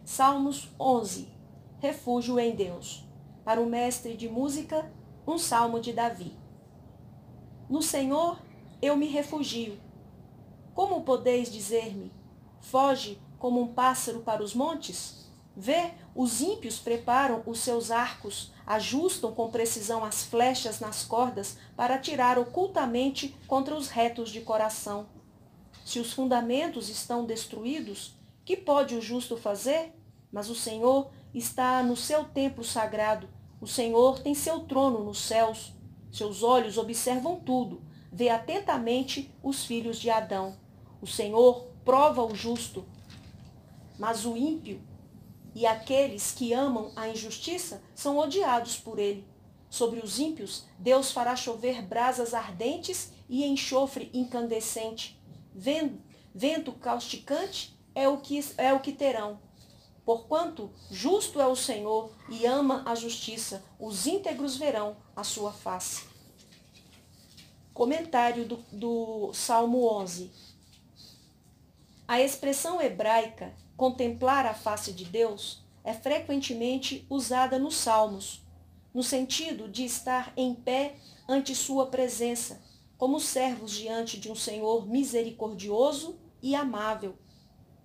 Salmos 11. Refúgio em Deus. Para o mestre de música, um salmo de Davi. No Senhor eu me refugio. Como podeis dizer-me, foge como um pássaro para os montes? Vê, os ímpios preparam os seus arcos, ajustam com precisão as flechas nas cordas para atirar ocultamente contra os retos de coração. Se os fundamentos estão destruídos, que pode o justo fazer? Mas o Senhor está no seu templo sagrado. O Senhor tem seu trono nos céus. Seus olhos observam tudo. Vê atentamente os filhos de Adão. O Senhor prova o justo, mas o ímpio e aqueles que amam a injustiça são odiados por ele. Sobre os ímpios, Deus fará chover brasas ardentes e enxofre incandescente. Vento causticante é o que terão. Porquanto justo é o Senhor e ama a justiça, os íntegros verão a sua face. Comentário do Salmo 11. A expressão hebraica, contemplar a face de Deus, é frequentemente usada nos Salmos, no sentido de estar em pé ante sua presença, como servos diante de um Senhor misericordioso e amável,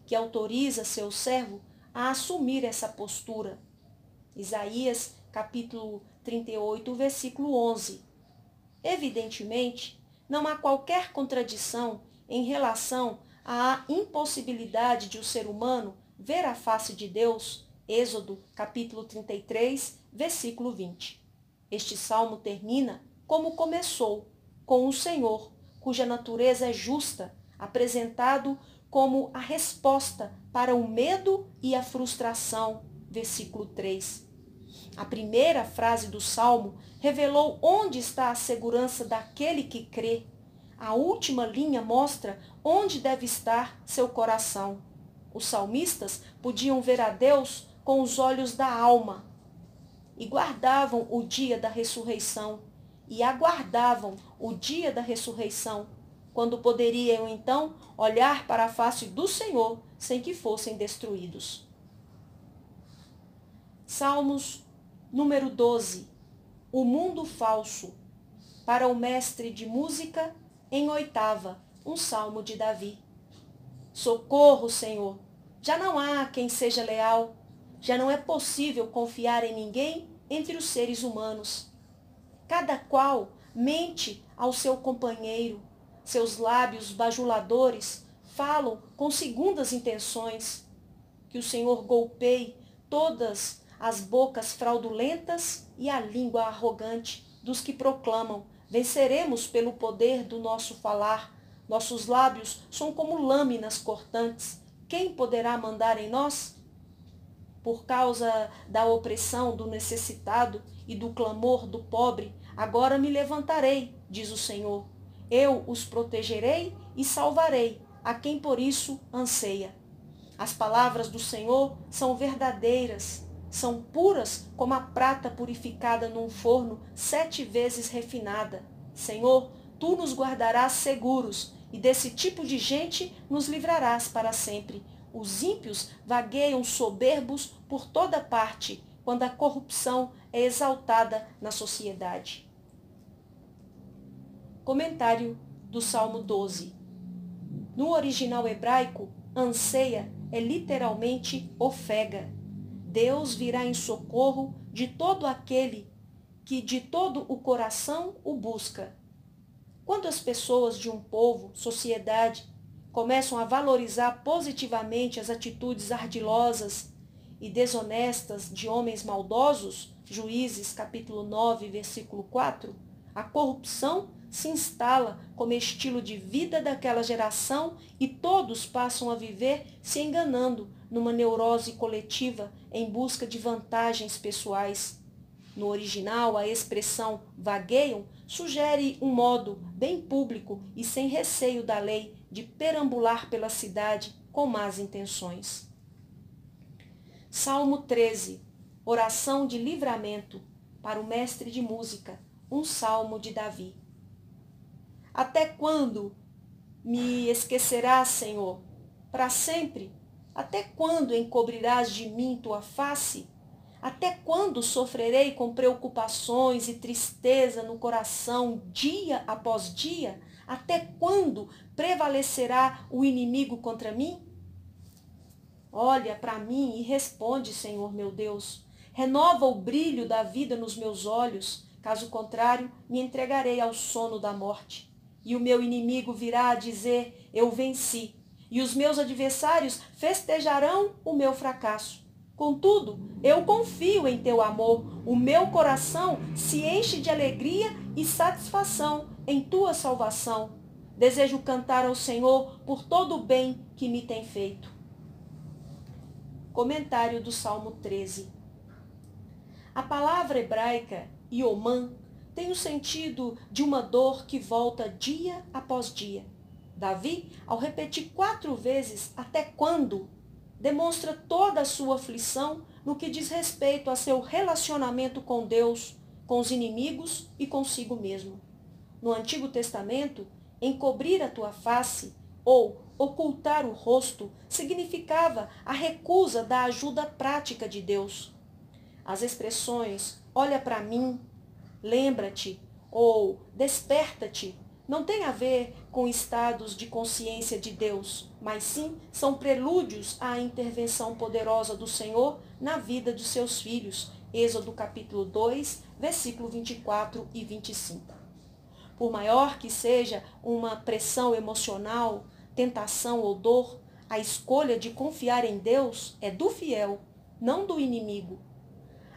que autoriza seu servo a assumir essa postura. Isaías, capítulo 38, versículo 11. Evidentemente, não há qualquer contradição em relação à impossibilidade de o ser humano ver a face de Deus, Êxodo, capítulo 33, versículo 20. Este salmo termina como começou, com o Senhor, cuja natureza é justa, apresentado como a resposta para o medo e a frustração, versículo 3. A primeira frase do salmo revelou onde está a segurança daquele que crê. A última linha mostra onde deve estar seu coração. Os salmistas podiam ver a Deus com os olhos da alma e guardavam o dia da ressurreição e aguardavam o dia da ressurreição, quando poderiam então olhar para a face do Senhor sem que fossem destruídos. Salmos número 12. O mundo falso. Para o mestre de música, em oitava, um salmo de Davi. Socorro, Senhor! Já não há quem seja leal. Já não é possível confiar em ninguém entre os seres humanos. Cada qual mente ao seu companheiro. Seus lábios bajuladores falam com segundas intenções. Que o Senhor golpeie todas as bocas fraudulentas e a língua arrogante dos que proclamam: venceremos pelo poder do nosso falar. Nossos lábios são como lâminas cortantes. Quem poderá mandar em nós? Por causa da opressão do necessitado e do clamor do pobre, agora me levantarei, diz o Senhor. Eu os protegerei e salvarei a quem por isso anseia. As palavras do Senhor são verdadeiras, são puras como a prata purificada num forno 7 vezes refinada. Senhor, tu nos guardarás seguros e desse tipo de gente nos livrarás para sempre. Os ímpios vagueiam soberbos por toda parte, quando a corrupção é exaltada na sociedade. Comentário do Salmo 12. No original hebraico, anseia é literalmente ofega. Deus virá em socorro de todo aquele que de todo o coração o busca. Quando as pessoas de um povo, sociedade, começam a valorizar positivamente as atitudes ardilosas e desonestas de homens maldosos, Juízes capítulo 9, versículo 4, a corrupção se instala como estilo de vida daquela geração e todos passam a viver se enganando numa neurose coletiva em busca de vantagens pessoais. No original, a expressão vagueiam sugere um modo bem público e sem receio da lei de perambular pela cidade com más intenções. Salmo 13. Oração de livramento para o mestre de música, um salmo de Davi. Até quando me esquecerás, Senhor? Para sempre? até quando encobrirás de mim tua face? Até quando sofrerei com preocupações e tristeza no coração dia após dia? Até quando prevalecerá o inimigo contra mim? Olha para mim e responde, Senhor meu Deus. Renova o brilho da vida nos meus olhos, caso contrário, me entregarei ao sono da morte. E o meu inimigo virá a dizer, eu venci, e os meus adversários festejarão o meu fracasso. Contudo, eu confio em teu amor, o meu coração se enche de alegria e satisfação em tua salvação. Desejo cantar ao Senhor por todo o bem que me tem feito. Comentário do Salmo 13. A palavra hebraica, Yomã, tem o sentido de uma dor que volta dia após dia. Davi, ao repetir 4 vezes até quando, demonstra toda a sua aflição no que diz respeito a seu relacionamento com Deus, com os inimigos e consigo mesmo. No Antigo Testamento, encobrir a tua face ou ocultar o rosto significava a recusa da ajuda prática de Deus. As expressões olha para mim, lembra-te ou desperta-te não tem a ver com estados de consciência de Deus, mas sim são prelúdios à intervenção poderosa do Senhor na vida dos seus filhos. Êxodo capítulo 2, versículo 24 e 25. Por maior que seja uma pressão emocional, tentação ou dor, a escolha de confiar em Deus é do fiel, não do inimigo.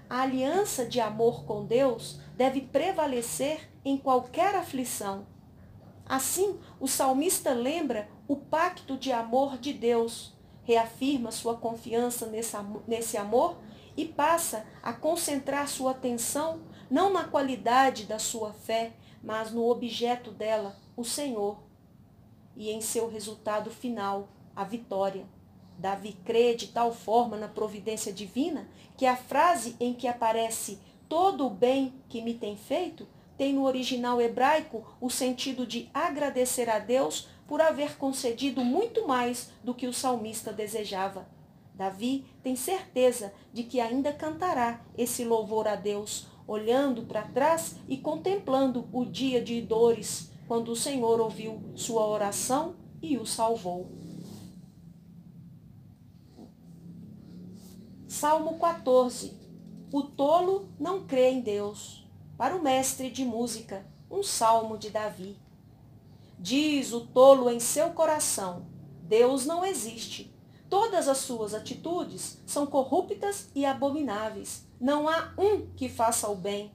A aliança de amor com Deus deve prevalecer em qualquer aflição. Assim, o salmista lembra o pacto de amor de Deus, reafirma sua confiança nesse amor e passa a concentrar sua atenção não na qualidade da sua fé, mas no objeto dela, o Senhor, e em seu resultado final, a vitória. Davi crê de tal forma na providência divina que a frase em que aparece todo o bem que me tem feito tem no original hebraico o sentido de agradecer a Deus por haver concedido muito mais do que o salmista desejava. Davi tem certeza de que ainda cantará esse louvor a Deus, olhando para trás e contemplando o dia de dores, quando o Senhor ouviu sua oração e o salvou. Salmo 14. O tolo não crê em Deus. Para o mestre de música, um salmo de Davi. Diz o tolo em seu coração, Deus não existe. Todas as suas atitudes são corruptas e abomináveis. Não há um que faça o bem.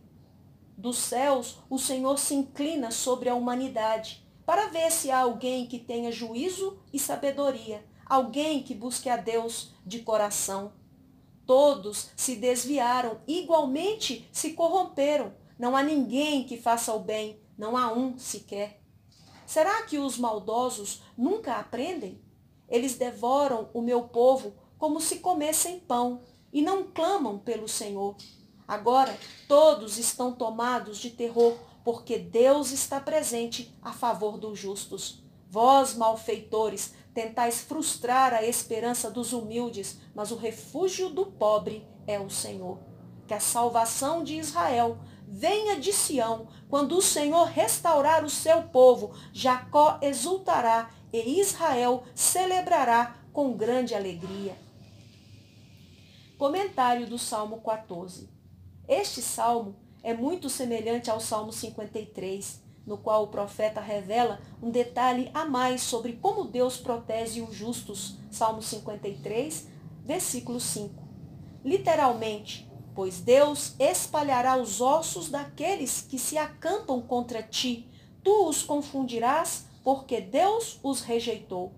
Dos céus, o Senhor se inclina sobre a humanidade, para ver se há alguém que tenha juízo e sabedoria, alguém que busque a Deus de coração. Todos se desviaram, igualmente se corromperam. Não há ninguém que faça o bem, não há um sequer. Será que os maldosos nunca aprendem? Eles devoram o meu povo como se comessem pão e não clamam pelo Senhor. Agora todos estão tomados de terror, porque Deus está presente a favor dos justos. Vós, malfeitores, tentais frustrar a esperança dos humildes, mas o refúgio do pobre é o Senhor. Que a salvação de Israel venha de Sião. Quando o Senhor restaurar o seu povo, Jacó exultará e Israel celebrará com grande alegria. Comentário do Salmo 14. Este salmo é muito semelhante ao Salmo 53, no qual o profeta revela um detalhe a mais sobre como Deus protege os justos. Salmo 53, versículo 5. Literalmente, pois Deus espalhará os ossos daqueles que se acampam contra ti. Tu os confundirás, porque Deus os rejeitou.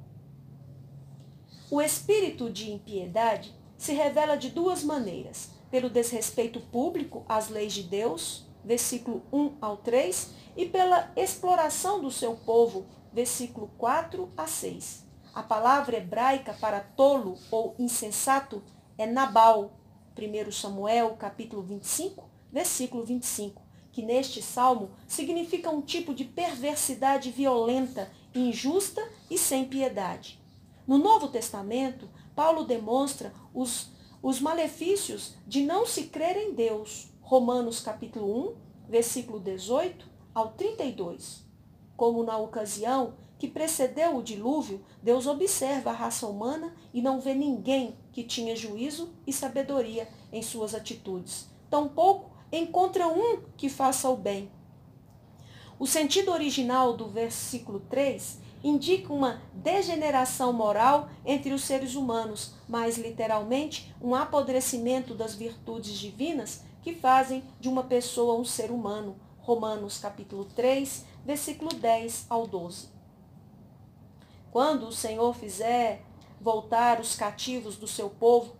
O espírito de impiedade se revela de 2 maneiras: pelo desrespeito público às leis de Deus, versículo 1 ao 3, e pela exploração do seu povo, versículo 4 a 6. A palavra hebraica para tolo ou insensato é Nabal, 1 Samuel, capítulo 25, versículo 25, que neste salmo significa um tipo de perversidade violenta, injusta e sem piedade. No Novo Testamento, Paulo demonstra os malefícios de não se crer em Deus. Romanos capítulo 1, versículo 18 ao 32. Como na ocasião que precedeu o dilúvio, Deus observa a raça humana e não vê ninguém que tinha juízo e sabedoria em suas atitudes. Tampouco encontra um que faça o bem. O sentido original do versículo 3 indica uma degeneração moral entre os seres humanos, mais literalmente, um apodrecimento das virtudes divinas que fazem de uma pessoa um ser humano. Romanos capítulo 3, versículo 10 ao 12. Quando o Senhor fizer voltar os cativos do seu povo,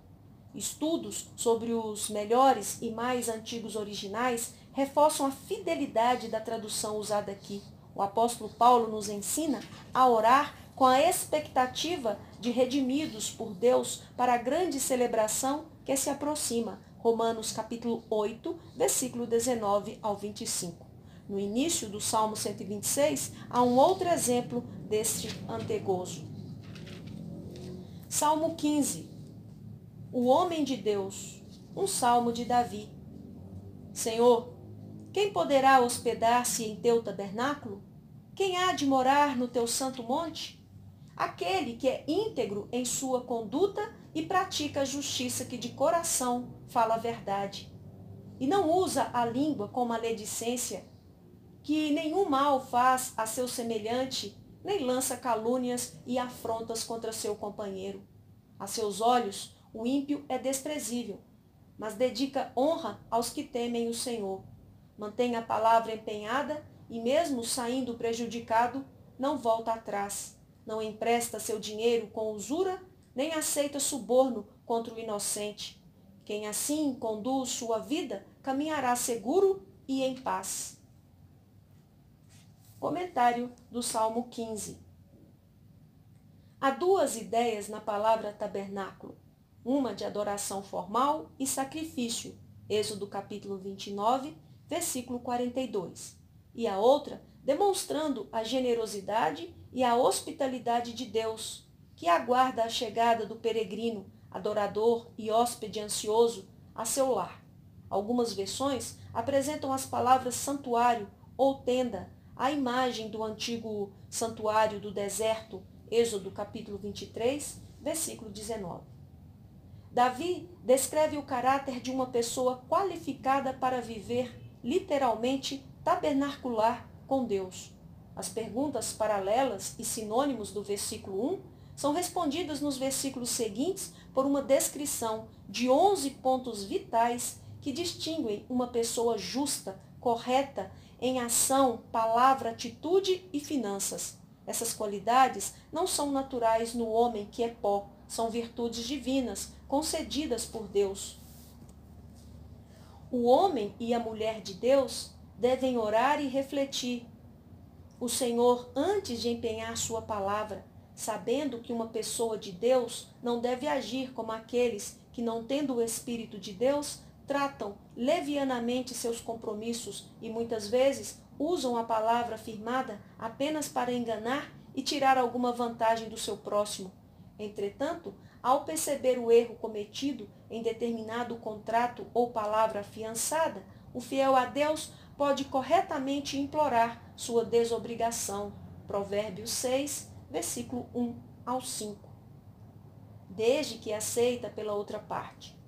estudos sobre os melhores e mais antigos originais reforçam a fidelidade da tradução usada aqui. O apóstolo Paulo nos ensina a orar com a expectativa de redimidos por Deus para a grande celebração que se aproxima. Romanos capítulo 8, versículo 19 ao 25. No início do Salmo 126, há um outro exemplo deste antegozo. Salmo 15. O homem de Deus, um salmo de Davi. Senhor, quem poderá hospedar-se em teu tabernáculo? Quem há de morar no teu santo monte? Aquele que é íntegro em sua conduta e pratica a justiça, que de coração fala a verdade. E não usa a língua com maledicência, que nenhum mal faz a seu semelhante, nem lança calúnias e afrontas contra seu companheiro. A seus olhos, o ímpio é desprezível, mas dedica honra aos que temem o Senhor. Mantém a palavra empenhada e, mesmo saindo prejudicado, não volta atrás. Não empresta seu dinheiro com usura, nem aceita suborno contra o inocente. Quem assim conduz sua vida caminhará seguro e em paz. Comentário do Salmo 15. Há duas ideias na palavra tabernáculo. Uma de adoração formal e sacrifício, Êxodo capítulo 29, versículo 42. E a outra demonstrando a generosidade e a hospitalidade de Deus, que aguarda a chegada do peregrino, adorador e hóspede ansioso a seu lar. Algumas versões apresentam as palavras santuário ou tenda, a imagem do antigo santuário do deserto, Êxodo capítulo 23, versículo 19. Davi descreve o caráter de uma pessoa qualificada para viver, literalmente, tabernacular com Deus. As perguntas paralelas e sinônimos do versículo 1 são respondidas nos versículos seguintes por uma descrição de 11 pontos vitais que distinguem uma pessoa justa, correta, em ação, palavra, atitude e finanças. Essas qualidades não são naturais no homem que é pó, são virtudes divinas, concedidas por Deus. O homem e a mulher de Deus devem orar e refletir o Senhor antes de empenhar sua palavra, sabendo que uma pessoa de Deus não deve agir como aqueles que, não tendo o Espírito de Deus, tratam levianamente seus compromissos e muitas vezes usam a palavra firmada apenas para enganar e tirar alguma vantagem do seu próximo. Entretanto, ao perceber o erro cometido em determinado contrato ou palavra afiançada, o fiel a Deus pode corretamente implorar sua desobrigação. Provérbios 6, versículo 1 ao 5. Desde que aceita pela outra parte.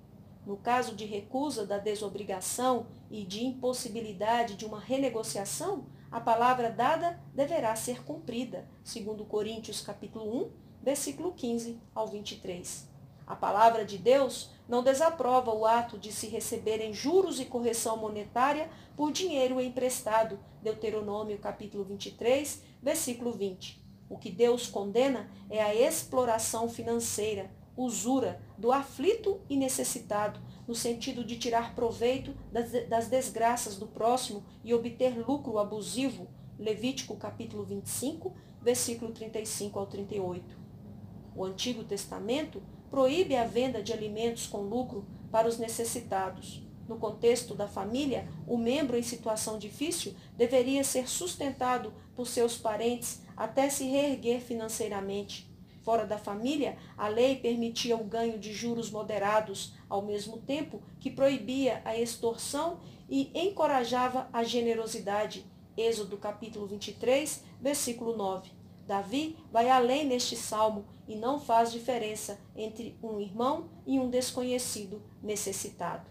No caso de recusa da desobrigação e de impossibilidade de uma renegociação, a palavra dada deverá ser cumprida, segundo Coríntios capítulo 1, versículo 15 ao 23. A palavra de Deus não desaprova o ato de se receberem juros e correção monetária por dinheiro emprestado, Deuteronômio capítulo 23, versículo 20. O que Deus condena é a exploração financeira, usura do aflito e necessitado, no sentido de tirar proveito das desgraças do próximo e obter lucro abusivo, Levítico capítulo 25, versículo 35 ao 38. O Antigo Testamento proíbe a venda de alimentos com lucro para os necessitados. No contexto da família, o membro em situação difícil deveria ser sustentado por seus parentes até se reerguer financeiramente. Fora da família, a lei permitia o ganho de juros moderados, ao mesmo tempo que proibia a extorsão e encorajava a generosidade. Êxodo capítulo 23, versículo 9. Davi vai além neste salmo e não faz diferença entre um irmão e um desconhecido necessitado.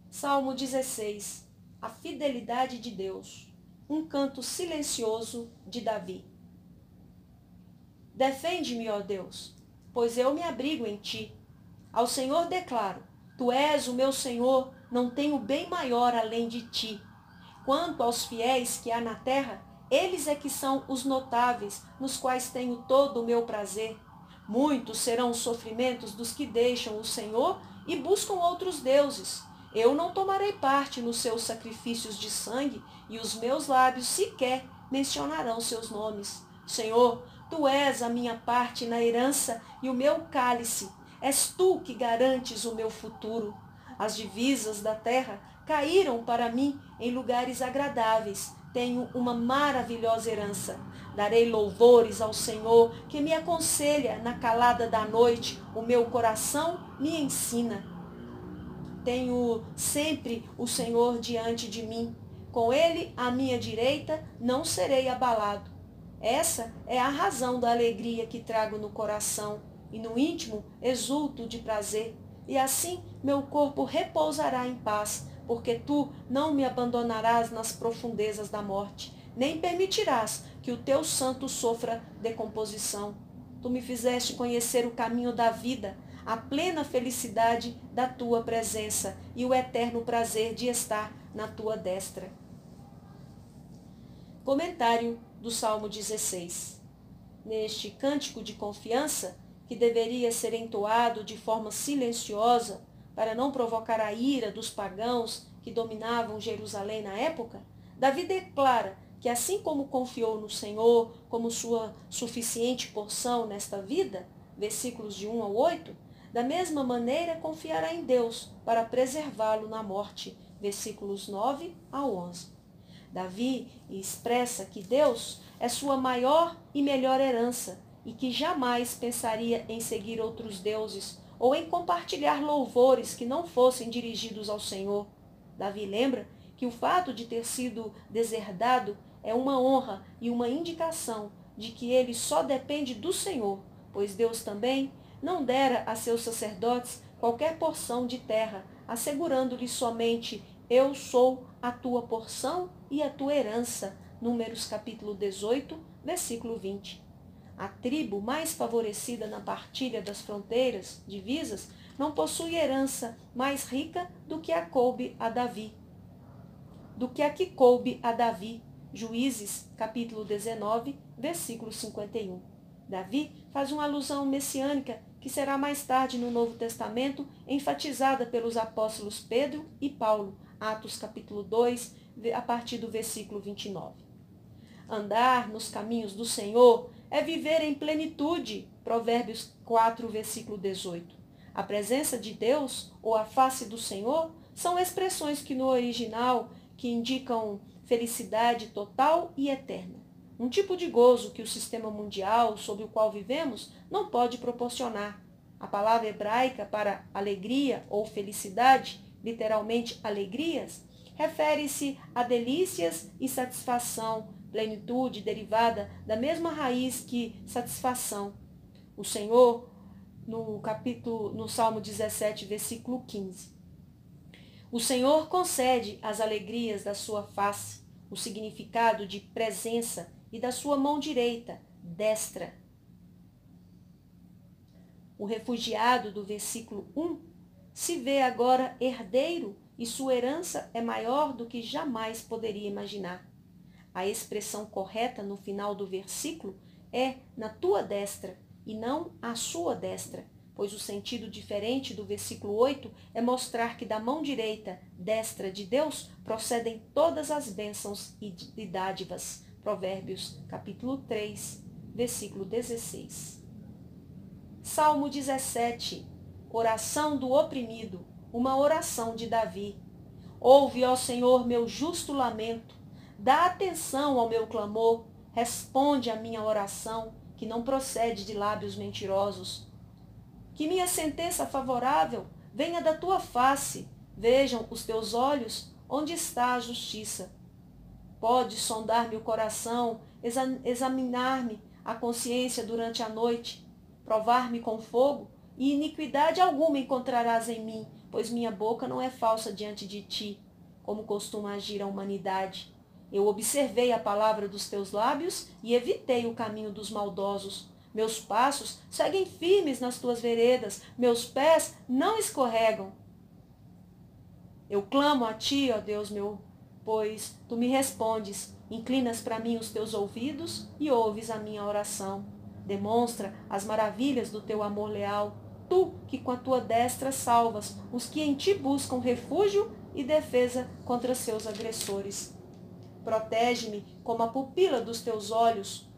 Salmo 16. A fidelidade de Deus. Um canto silencioso de Davi. Defende-me, ó Deus, pois eu me abrigo em ti. Ao Senhor declaro: tu és o meu Senhor, não tenho bem maior além de ti. Quanto aos fiéis que há na terra, eles é que são os notáveis, nos quais tenho todo o meu prazer. Muitos serão os sofrimentos dos que deixam o Senhor e buscam outros deuses. Eu não tomarei parte nos seus sacrifícios de sangue, e os meus lábios sequer mencionarão seus nomes. Senhor, tu és a minha parte na herança e o meu cálice. És tu que garantes o meu futuro. As divisas da terra caíram para mim em lugares agradáveis. Tenho uma maravilhosa herança. Darei louvores ao Senhor, que me aconselha na calada da noite. O meu coração me ensina. Tenho sempre o Senhor diante de mim. Com ele à minha direita, não serei abalado. Essa é a razão da alegria que trago no coração, e no íntimo exulto de prazer. E assim meu corpo repousará em paz, porque tu não me abandonarás nas profundezas da morte, nem permitirás que o teu santo sofra decomposição. Tu me fizeste conhecer o caminho da vida, a plena felicidade da tua presença e o eterno prazer de estar na tua destra. Comentário do Salmo 16. Neste cântico de confiança, que deveria ser entoado de forma silenciosa para não provocar a ira dos pagãos que dominavam Jerusalém na época, Davi declara que assim como confiou no Senhor como sua suficiente porção nesta vida, versículos de 1 ao 8, da mesma maneira confiará em Deus para preservá-lo na morte, versículos 9 a 11. Davi expressa que Deus é sua maior e melhor herança e que jamais pensaria em seguir outros deuses ou em compartilhar louvores que não fossem dirigidos ao Senhor. Davi lembra que o fato de ter sido deserdado é uma honra e uma indicação de que ele só depende do Senhor, pois Deus também não dera a seus sacerdotes qualquer porção de terra, assegurando-lhes somente: eu sou a tua porção e a tua herança. Números capítulo 18, versículo 20. A tribo mais favorecida na partilha das fronteiras divisas não possui herança mais rica do que a coube a Davi. Juízes capítulo 19, versículo 51. Davi faz uma alusão messiânica que será mais tarde no Novo Testamento enfatizada pelos apóstolos Pedro e Paulo, Atos capítulo 2, a partir do versículo 29. Andar nos caminhos do Senhor é viver em plenitude, Provérbios 4, versículo 18. A presença de Deus ou a face do Senhor são expressões que no original que indicam felicidade total e eterna. Um tipo de gozo que o sistema mundial sob o qual vivemos não pode proporcionar. A palavra hebraica para alegria ou felicidade, literalmente alegrias, refere-se a delícias e satisfação, plenitude derivada da mesma raiz que satisfação. O Senhor, no Salmo 17, versículo 15. O Senhor concede as alegrias da sua face, o significado de presença, e da sua mão direita, destra. O refugiado do versículo 1 se vê agora herdeiro e sua herança é maior do que jamais poderia imaginar. A expressão correta no final do versículo é na tua destra e não à sua destra, pois o sentido diferente do versículo 8 é mostrar que da mão direita, destra de Deus, procedem todas as bênçãos e dádivas. Provérbios, capítulo 3, versículo 16. Salmo 17, oração do oprimido, uma oração de Davi. Ouve, ó Senhor, meu justo lamento, dá atenção ao meu clamor, responde à minha oração, que não procede de lábios mentirosos. Que minha sentença favorável venha da tua face, vejam os teus olhos onde está a justiça. Podes sondar-me o coração, examinar-me a consciência durante a noite, provar-me com fogo, e iniquidade alguma encontrarás em mim, pois minha boca não é falsa diante de ti, como costuma agir a humanidade. Eu observei a palavra dos teus lábios e evitei o caminho dos maldosos. Meus passos seguem firmes nas tuas veredas, meus pés não escorregam. Eu clamo a ti, ó Deus meu, pois tu me respondes, inclinas para mim os teus ouvidos e ouves a minha oração. Demonstra as maravilhas do teu amor leal, tu que com a tua destra salvas os que em ti buscam refúgio e defesa contra seus agressores. Protege-me como a pupila dos teus olhos,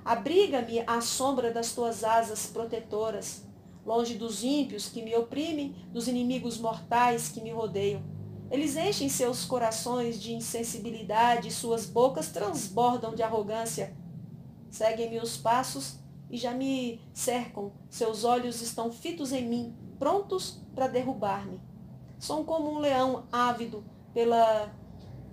abriga-me à sombra das tuas asas protetoras, longe dos ímpios que me oprimem, dos inimigos mortais que me rodeiam. Eles enchem seus corações de insensibilidade e suas bocas transbordam de arrogância. Seguem-me os passos e já me cercam, seus olhos estão fitos em mim, prontos para derrubar-me. São como um leão ávido pela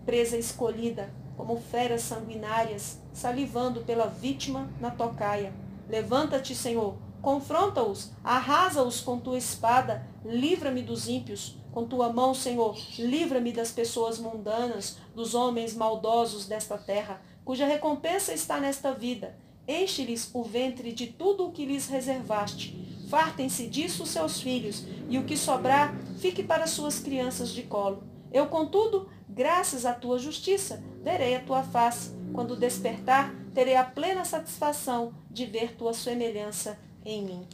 presa escolhida, como feras sanguinárias, salivando pela vítima na tocaia. Levanta-te, Senhor, confronta-os, arrasa-os com tua espada, livra-me dos ímpios. Com tua mão, Senhor, livra-me das pessoas mundanas, dos homens maldosos desta terra, cuja recompensa está nesta vida. Enche-lhes o ventre de tudo o que lhes reservaste. Fartem-se disso seus filhos, e o que sobrar fique para suas crianças de colo. Eu, contudo, graças à tua justiça, verei a tua face. Quando despertar, terei a plena satisfação de ver tua semelhança em mim.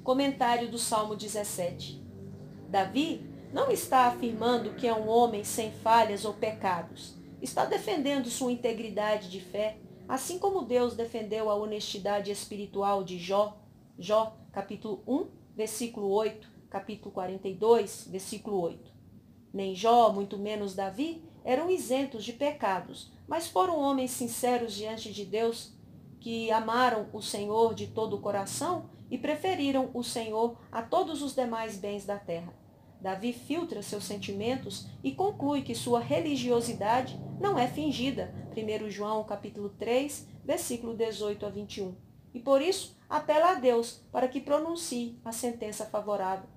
Comentário do Salmo 17. Davi não está afirmando que é um homem sem falhas ou pecados. Está defendendo sua integridade de fé, assim como Deus defendeu a honestidade espiritual de Jó. Jó, capítulo 1, versículo 8, capítulo 42, versículo 8. Nem Jó, muito menos Davi, eram isentos de pecados, mas foram homens sinceros diante de Deus, que amaram o Senhor de todo o coração e preferiram o Senhor a todos os demais bens da terra. Davi filtra seus sentimentos e conclui que sua religiosidade não é fingida, 1 João capítulo 3, versículo 18 a 21. E por isso apela a Deus para que pronuncie a sentença favorável.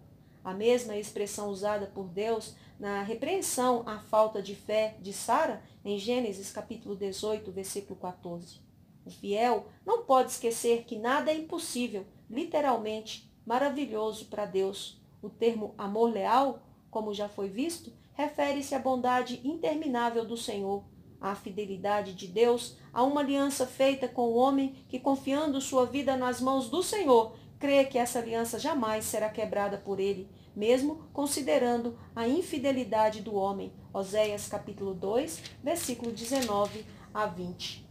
A mesma expressão usada por Deus na repreensão à falta de fé de Sara, em Gênesis capítulo 18, versículo 14. O fiel não pode esquecer que nada é impossível, literalmente, maravilhoso para Deus. O termo amor leal, como já foi visto, refere-se à bondade interminável do Senhor, à fidelidade de Deus, a uma aliança feita com o homem que, confiando sua vida nas mãos do Senhor, crê que essa aliança jamais será quebrada por ele, mesmo considerando a infidelidade do homem. Oséias capítulo 2, versículo 19 a 20.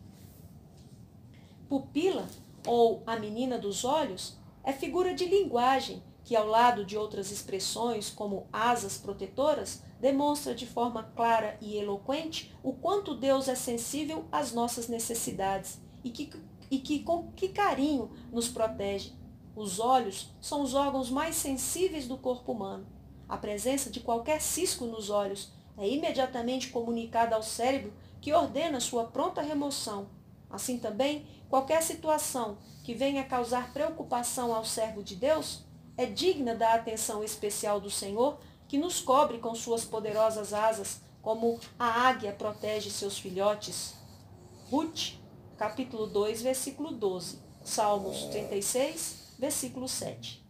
Pupila, ou a menina dos olhos, é figura de linguagem que, ao lado de outras expressões como asas protetoras, demonstra de forma clara e eloquente o quanto Deus é sensível às nossas necessidades e com que carinho nos protege. Os olhos são os órgãos mais sensíveis do corpo humano. A presença de qualquer cisco nos olhos é imediatamente comunicada ao cérebro, que ordena sua pronta remoção. Assim também, qualquer situação que venha causar preocupação ao servo de Deus é digna da atenção especial do Senhor, que nos cobre com suas poderosas asas, como a águia protege seus filhotes. Ruth, capítulo 2, versículo 12. Salmos 36, versículo 7.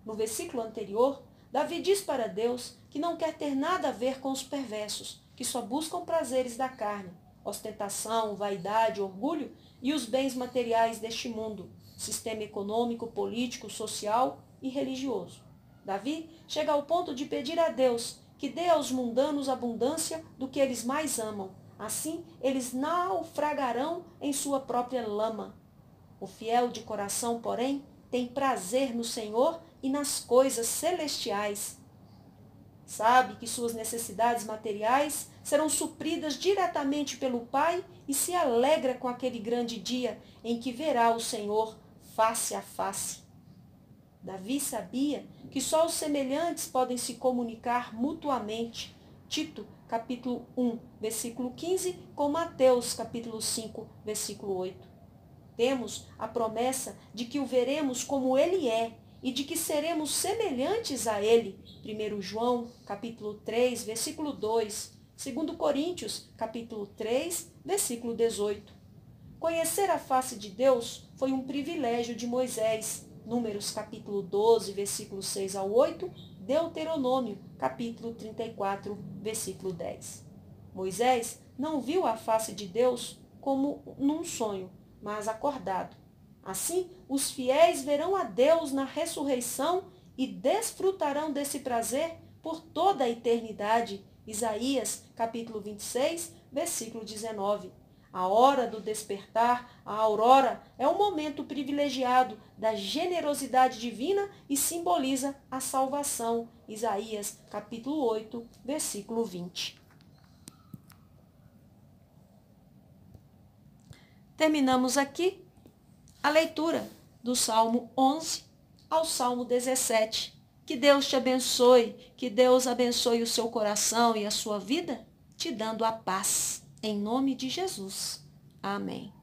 No versículo anterior, Davi diz para Deus que não quer ter nada a ver com os perversos, que só buscam prazeres da carne, ostentação, vaidade, orgulho e os bens materiais deste mundo, sistema econômico, político, social e religioso. Davi chega ao ponto de pedir a Deus que dê aos mundanos abundância do que eles mais amam. Assim, eles naufragarão em sua própria lama. O fiel de coração, porém, tem prazer no Senhor e nas coisas celestiais. Sabe que suas necessidades materiais serão supridas diretamente pelo Pai e se alegra com aquele grande dia em que verá o Senhor face a face. Davi sabia que só os semelhantes podem se comunicar mutuamente. Tito, capítulo 1, versículo 15, com Mateus, capítulo 5, versículo 8. Temos a promessa de que o veremos como ele é e de que seremos semelhantes a ele. 1 João, capítulo 3, versículo 2. 2 Coríntios, capítulo 3, versículo 18. Conhecer a face de Deus foi um privilégio de Moisés. Números, capítulo 12, versículo 6 ao 8. Deuteronômio, capítulo 34, versículo 10. Moisés não viu a face de Deus como num sonho, mas acordado. Assim, os fiéis verão a Deus na ressurreição e desfrutarão desse prazer por toda a eternidade. Isaías, capítulo 26, versículo 19. A hora do despertar, a aurora, é um momento privilegiado da generosidade divina e simboliza a salvação. Isaías, capítulo 8, versículo 20. Terminamos aqui a leitura do Salmo 11 ao Salmo 17. Que Deus te abençoe, que Deus abençoe o seu coração e a sua vida, te dando a paz. Em nome de Jesus. Amém.